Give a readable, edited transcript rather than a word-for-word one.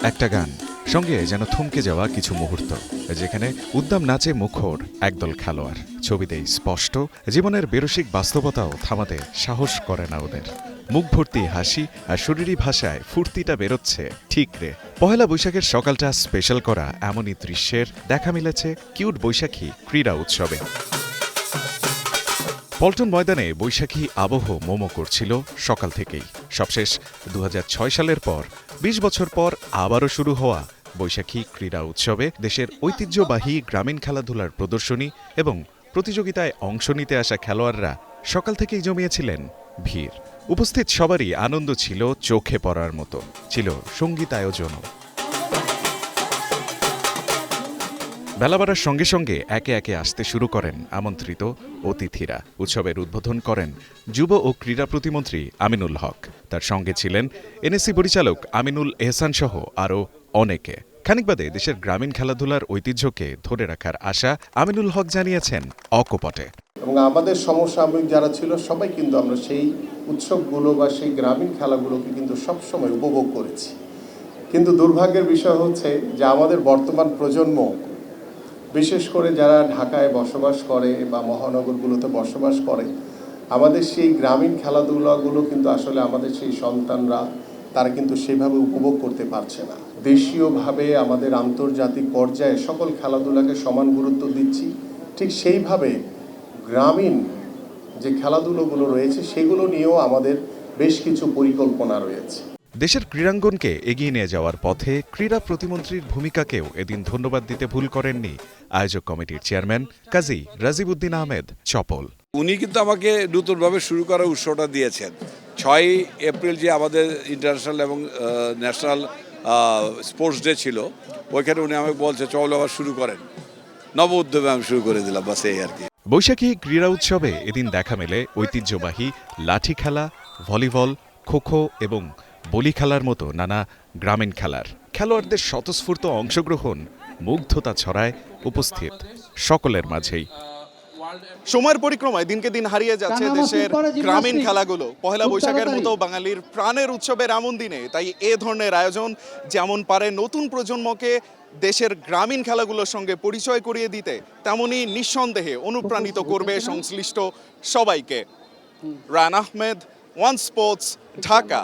একটা গান, সঙ্গে যেন থমকে যাওয়া কিছু মুহূর্ত, যেখানে উদ্দাম নাচে মুখর একদল খেলোয়াড়। ছবিতেই স্পষ্ট, জীবনের বেরসিক বাস্তবতাও থামাতে সাহস করে না ওদের। মুখ ভর্তি হাসি আর শরীরী ভাষায় ফুর্তিটা বেরোচ্ছে ঠিক রে। পহেলা বৈশাখের সকালটা স্পেশাল করা এমনই দৃশ্যের দেখা মিলেছে কিউট বৈশাখী ক্রীড়া উৎসবে। পল্টন ময়দানে বৈশাখী আবহ মোমো করছিল সকাল থেকেই। সবশেষ ২০০৬ সালের পর ২০ বছর পর আবারও শুরু হওয়া বৈশাখী ক্রীড়া উৎসবে দেশের ঐতিহ্যবাহী গ্রামীণ খেলাধুলার প্রদর্শনী এবং প্রতিযোগিতায় অংশ নিতে আসা খেলোয়াড়রা সকাল থেকেই জমিয়েছিলেন ভিড়। উপস্থিত সবারই আনন্দ ছিল চোখে পড়ার মতো, ছিল সঙ্গীত আয়োজনও। বেলা বাড়ার সঙ্গে সঙ্গে একে একে আসতে শুরু করেন আমন্ত্রিত অতিথিরা। উৎসবের উদ্বোধন করেন যুব ও ক্রীড়া প্রতিমন্ত্রী আমিনুল হক। তার সঙ্গে ছিলেন এনএসসি পরিচালক আমিনুল এহসান সহ আরও অনেকে। খানিক বাদে দেশের গ্রামীণ খেলাধুলার ঐতিহ্যকে ধরে রাখার আশা আমিনুল হক জানিয়েছেন অকপটে। এবং আমাদের সমসাময়িক যারা ছিল সবাই কিন্তু আমরা সেই উৎসবগুলো বা সেই গ্রামীণ খেলাগুলোকে কিন্তু সবসময় উপভোগ করেছি। কিন্তু দুর্ভাগ্যের বিষয় হচ্ছে যে আমাদের বর্তমান প্রজন্ম, বিশেষ করে যারা ঢাকায় বসবাস করে বা মহানগরগুলোতে বসবাস করে, আমাদের সেই গ্রামীণ খেলাধুলাগুলো কিন্তু আসলে আমাদের সেই সন্তানরা তারা কিন্তু সেভাবে উপভোগ করতে পারছে না। দেশীয়ভাবে আমাদের আন্তর্জাতিক পর্যায়ে সকল খেলাধুলাকে সমান গুরুত্ব দিচ্ছি, ঠিক সেইভাবে গ্রামীণ যে খেলাধুলোগুলো রয়েছে সেগুলো নিয়েও আমাদের বেশ কিছু পরিকল্পনা রয়েছে। দেশের ক্রীড়াঙ্গনকে এগিয়ে নিয়ে যাওয়ার পথে ক্রীড়া প্রতিমন্ত্রীর ভূমিকাকেও এদিন ধন্যবাদ দিতে ভুল করেননি আয়োজক কমিটির চেয়ারম্যান কাজী রাজিবউদ্দিন আহমেদ চপল। উনি কিন্তু আমাকে নতুনভাবে শুরু করার উৎসটা দিয়েছেন। ৬ এপ্রিল যে আমাদের ইন্টারন্যাশনাল এবং ন্যাশনাল স্পোর্টস ডে ছিল, ওইখানে উনি আমাকে বলছে চল আবার শুরু করেন। নব উদ্যমে আমি শুরু করে দিলাম, বাস এই আর কি। বৈশাখী ক্রীড়া উৎসবে এদিন দেখা মেলে ঐতিহ্যবাহী লাঠি খেলা, ভলিবল, খোখো এবং বলি খেলার মতো নানা গ্রামীণ খেলার। খেলোয়াড়দের স্বতঃস্ফূর্ত অংশগ্রহণ মুগ্ধতা ছড়ায় উপস্থিত সকলের মাঝেই। সময়ের পরিক্রমায় দিনকে দিন হারিয়ে যাচ্ছে দেশের গ্রামীণ খেলাগুলো। পহেলা বৈশাখের মতো বাঙালির প্রাণের উৎসবের এমন দিনে তাই এ ধরনের আয়োজন যেমন পারে নতুন প্রজন্মকে দেশের গ্রামীণ খেলাগুলোর সঙ্গে পরিচয় করিয়ে দিতে, তেমনি নিঃসন্দেহে অনুপ্রাণিত করবে সংশ্লিষ্ট সবাইকে। Run Ahmed, one sports, Dhaka.